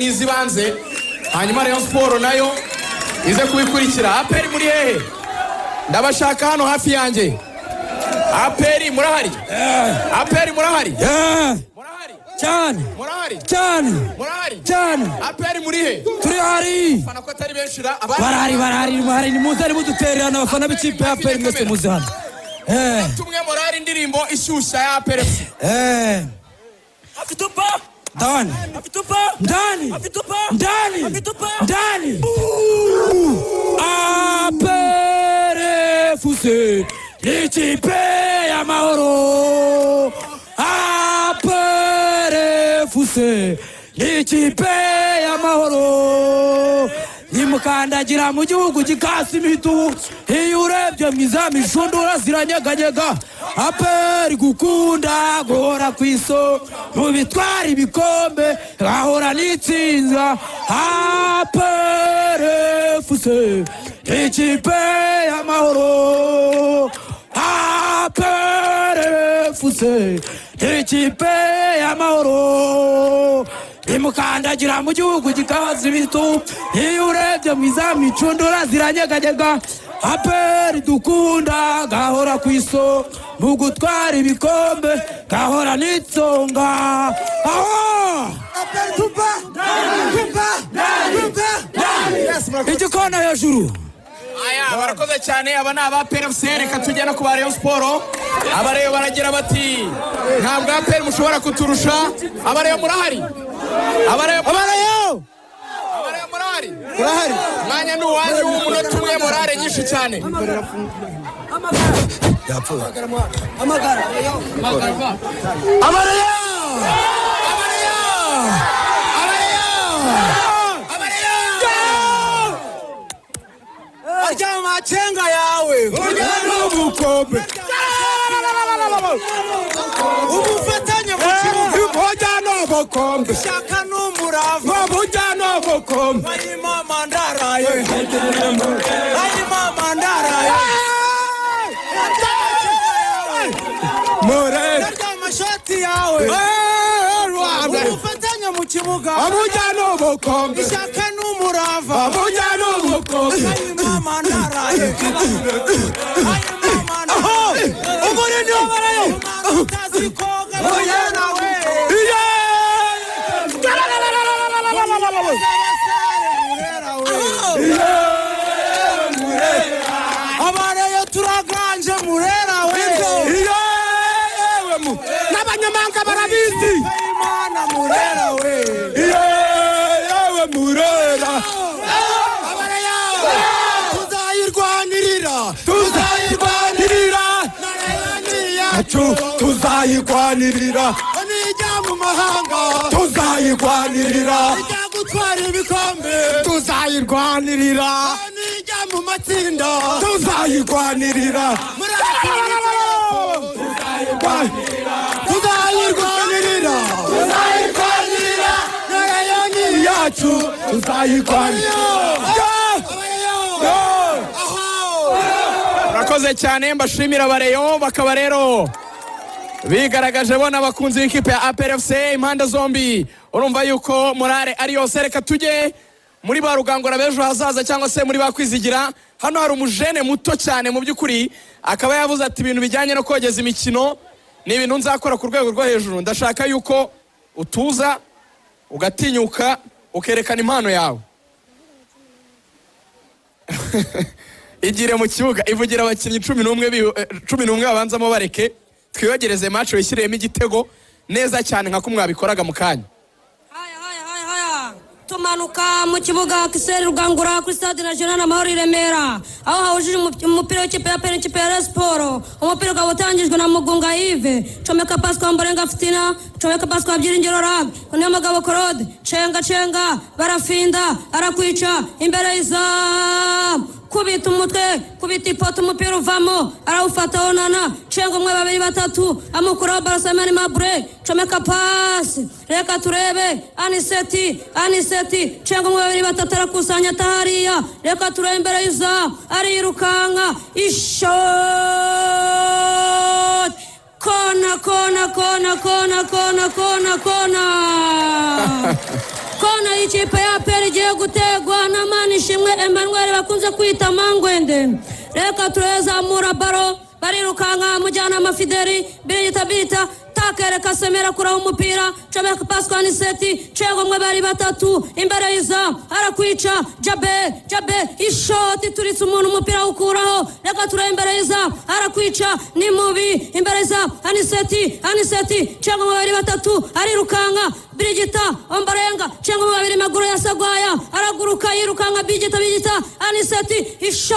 n'izibanze hanyuma Rayon Sport nayo ize kubikurikira. APR muri hehe? Ndabashaka hano hafi yanjye. APR murahari? APR murahari? Murahari? Cyane. Murahari? Cyane. Murahari? Cyane. APR muri he? Turi hari. Fana ko atari benshi ra barahari ni muze ari mudutererana abafana b'ikipe ya APR mwese muze hano. Tumwe morari indirimbo ishyushya ya APR. Afitupa ndani. Afitupa ndani. Afitupa ndani. Afitupa ndani. APR fuse ikipe ya mahoro. APR fuse ikipe ya mahoro. Nimukandagira mu gihugu gikasi imitu, iyo urebye mwizamu ishundura ziranyeganyega. APR gukunda guhora ku iso, mu bitwara ibikombe gahora n'itsinda. APR fuse ikipe y'amahoro. APR fuse ikipe y'amahoro. Nimukandagira mu gihugu gikaza ibitu, iyo urebye mwizamu ishundura ziranyeganyega. APR dukunda gahora ku iso, mu gutwara ibikombe gahora n'itsonga. APR tupa igikona hejuru. Aya barakoze cyane. Aba ni APR FC. Reka tujyana ku Rayon Sport. Abareyo baragira bati ntabwo APR mushobora kuturusha. Abareyo murahari? Abareyo murahari? Murahari? Mwanya ni uwanyu w'umunota umwe, morale nyinshi cyane. Arya machenga yawe urya n'ubukombe ubufatanye mu kibuga urya n'ubukombe shaka n'umurava urya n'ubukombe ayima mandaraye more urya amashati yawe ubufatanye mu kibuga urya n'ubukombe shaka n'umurava urya n'ubukombe ayima mandaraye umurindi w'abarayo utazi koga nawe abarayo turaganje murera we n'abanyamanga barabizi imana murera we yewe murera tuzayirwanirira nijya mu mahanga tuzayirwanirira nijya gutwara ibikombe tuzayirwanirira nijya mu matsinda tuzayirwanirira tuzayirwanirira narayoni yacu tuzayirwanirira. Murakoze cyane. Mbashimira Abareyo bakaba rero bigaragaje bona abakunzi b'ikipe ya APR FC impande zombi. Urumva yuko morale ari yose. Reka tujye muri ba rugangura bejo hazaza cyangwa se muri bakwizigira. Hano hari umujene muto cyane mu by'ukuri, akaba yavuze ati ibintu bijyanye no kogeza imikino ni ibintu nzakora ku rwego rwo hejuru. Ndashaka yuko utuza ugatinyuka ukerekana impano yawe. Igire mu kibuga ivugira abakinnyi 11 babanzamo bareke twibagereze match wishyiriyemo igitego neza cyane nka kumwabikoraga mu kanya. Tumanuka mu kibuga Kiseri Rugangura kuri Stade National Amahoro i Remera, aho hawujije umupira w'ikipe ya APR n'ikipe ya Rayon Sport. Umupira ukaba utangijwe na Mugunga Yves, comeka pasi kwa Mborenga Fitina, comeka pasi kwa Byiringiro Rag, niyo Mugabo Claude, cenga barafinda arakwica imbere y'izam, kubita umutwe kubita ipoto umupira uvamo, arawufata Onana, cenga umwe babiri batatu amukuraho Barasamani Mabre, comeka pasi reka turebe Aniseti cenga umwe babiri batatu arakusanya tahariya, reka turebe imbere y'izam arirukanka ishot kona kona y'ikipe ya APR igiye gutegwa na Manishimwe Emmanuel bakunze kwita Mangwende. Reka turezamura baro barirukanka mujyana amafideri bita takere kasemera kuraho umupira Chobeka Pascal Aniseti cego mwe bari batatu imbere yiza arakwica Jabe ishoti turitse umuntu umupira ukuraho reka ture imbere yiza arakwica ni mubi imbere yiza Aniseti cego mwe bari batatu arirukanka Brigita Ombarenga cego mwe bari maguru ya Sagwaya araguruka yirukanka Brigita Aniseti ishoti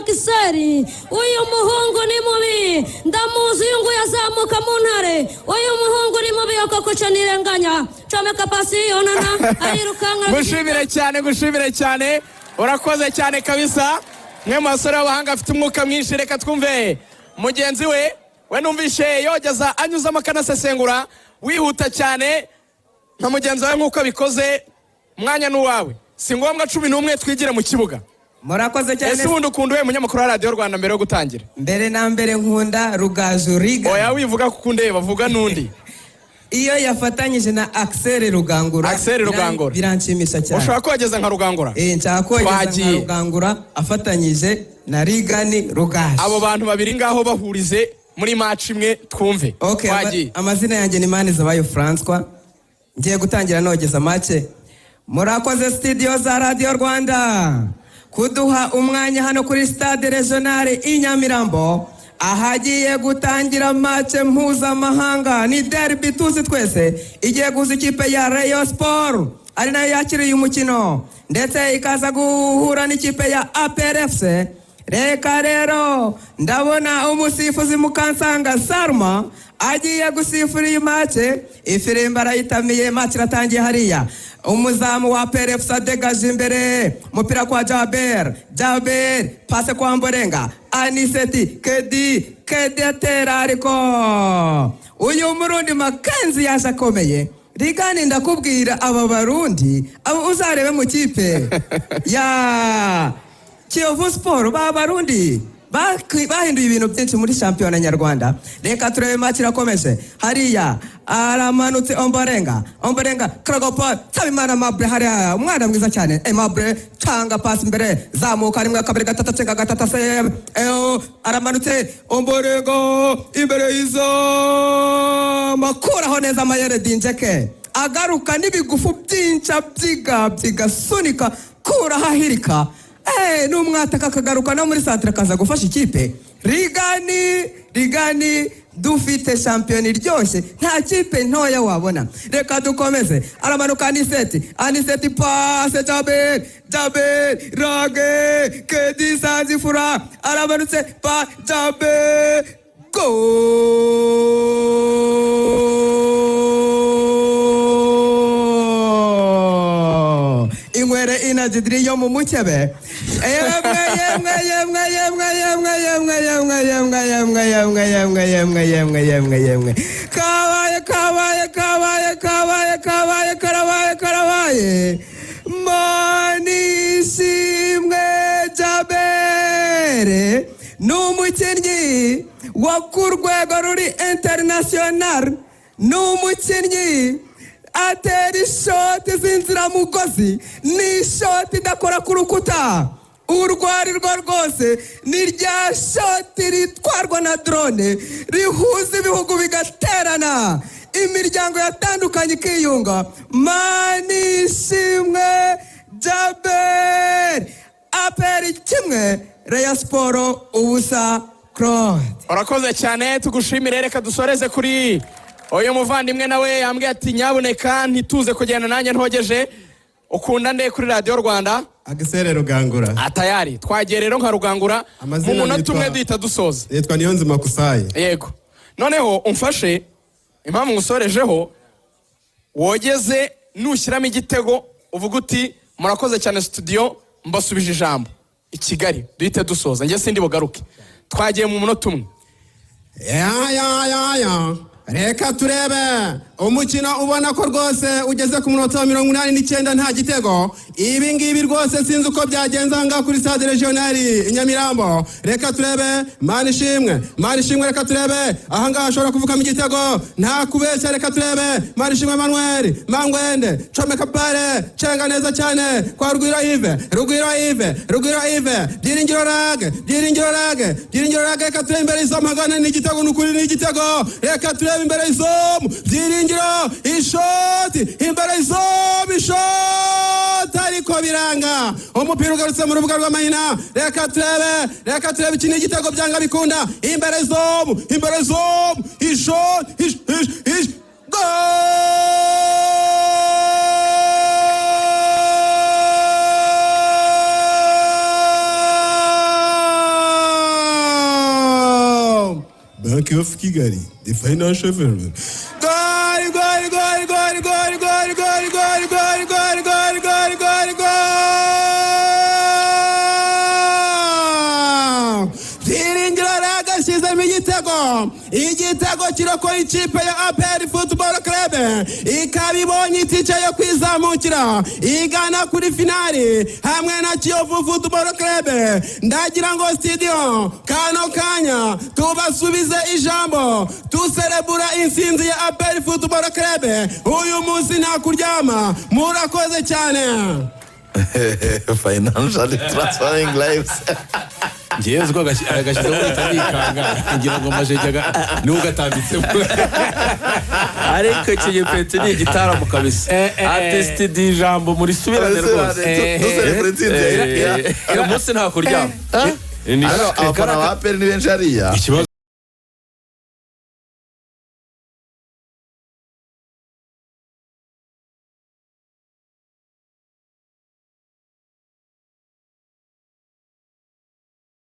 Kiseri uyu muhungu ni mubi ndamuzi yungu yazamuka mu ntare uyu muhungu ni mubi yokokoca nirenganya Chomeka pasi onana arirukanka gushimire cyane urakoze cyane kabisa mwe masore w'abahanga afite umwuka mwinshi reka twumve mugenzi we numvishe yogeza anyuza amakana sesengura wihuta cyane nka mugenzi wawe nkuko bikoze mwanya n'uwawe si ngombwa 11 twigira mu kibuga murakoze cyane ese ubundi ukunduye munyamakuru wa Radio Rwanda mbere yo gutangira mbere na mbere nkunda Rugaju Riga oya wivuga ko ukunde bavuga nundi iyo yafatanyije na Axel Rugangura biranshimisha cyane ushaka kogeza nka Rugangura nshaka kogeza nka Rugangura afatanyije na Rigani Rugaju abo bantu babiri ngaho bahurize muri match imwe twumve okay amazina yanjye ni Manizabayo François ngiye gutangira nogeza match murakoze studio za Radio Rwanda kuduha umwanya hano kuri stade regionale Inyamirambo ahagiye gutangira match mpuzamahanga ni derby tuzi twese igiye guza ikipe ya Rayon Sport ari nayo yakiriye umukino ndetse ikaza guhura n'ikipe ya APR FC reka rero ndabona umusifuzi Mukansanga Salma agiye gusifura iyi match ifirimba arayitamiye match iratangiye hariya umuzamu wa APR FC degaje imbere mupira kwa Jaber pase kwa Mborenga Aniseti Kedi atera ariko uyu murundi Makenzi yaje akomeye Rigani ndakubwira aba barundi abo uzarebe mu kipe ya Kiyovu Sport ba barundi bahinduye ibintu byinshi muri shampiyona nyarwanda reka turebe match irakomeje hariya aramanutse Omborenga Kragopol Sabimana Mabre hariya umwana mwiza cyane Mabre tanga pass imbere zamuka rimwe kabiri gatatu cenga gatatu se aramanutse Omborenga imbere yizo makuraho neza Mayere Dinjeke agaruka n'ibigufu byinca bigasunika kuraho ahirika n'umwataka akagaruka no muri centre akaza gufasha ikipe Rigani dufite shampiyona iryoshye nta kipe ntoya wabona reka dukomeze aramanuka Aniseti passe Jaber Rage Kedi Sanzifura aramanutse pa Jaber inwere inazidiri yo mu mukebe yemwe karabaye Manishimwe Jabere n'umukinnyi wo ku rwego ruri international n'umukinnyi atera ishoti z'inziramugozi ni ishoti idakora ku rukuta urwo ari rwo rwose ni rya shoti ritwarwa na drone rihuza ibihugu bigaterana imiryango yatandukanye ikiyunga Manishimwe Jaber APR 1 Rayon Sport ubusa Claude urakoze cyane tugushimire reka dusoreze kuri uyu muvandimwe nawe yambwiye ati nyabuneka ntituze kugenda nanjye ntogeje ukunda nde kuri Radio Rwanda Axel Rugangura atayari twagiye rero nka Rugangura mu munota umwe duhita dusoza yitwa Niyonzima Kusaye yego noneho umfashe impamvu ngusorejeho wogeze nushyiramo igitego uvuga uti murakoze cyane studio mbasubije ijambo i Kigali duhite dusoza njye sindi bugaruke twagiye mu munota umwe ya reka turebe umukino ubona ko rwose ugeze ku munota wa 89 nta gitego. Ibi ngibi rwose sinzi uko byagenze ahangaha kuri stade regionali i Nyamirambo. Reka turebe Manishimwe reka turebe ahangaha ashobora kuvukamo igitego nta kubeshya. Reka turebe Manishimwe Manuel Mangwende comeka pale cenga neza cyane kwa Rugwiro Yves Byiringiro Rage reka turebe imbere y'izamu hagana ni igitego n'ukuri ni igitego. Reka turebe imbere y'izamu Byiringiro ishoti imbere y'izamu ishoti ariko biranga umupira ugarutse mu rubuga rw'amahina. Reka turebe iki ni igitego byanga bikunda imbere y'izamu ishoti Bank of Kigali, the financial firm. Igitego kirokora ikipe ya APR Football Club ikabibonye itike yo kwizamukira igana kuri finali hamwe na Kiyovu Football Club. Ndagira ngo studio kano kanya tubasubize ijambo tuserebura intsinzi ya APR Football Club. Uyu munsi nta kuryama, murakoze cyane. Financial transferring lives. ngewe ko agashyiraho leta yikanga ngira ngo majejyaga niwe ugatambitsemo ariko iki gipeti ni igitaramo kabisa artist dijambo muri subirane rwose uyu munsi nta kuryama abafana ba APR ni benshi hariya.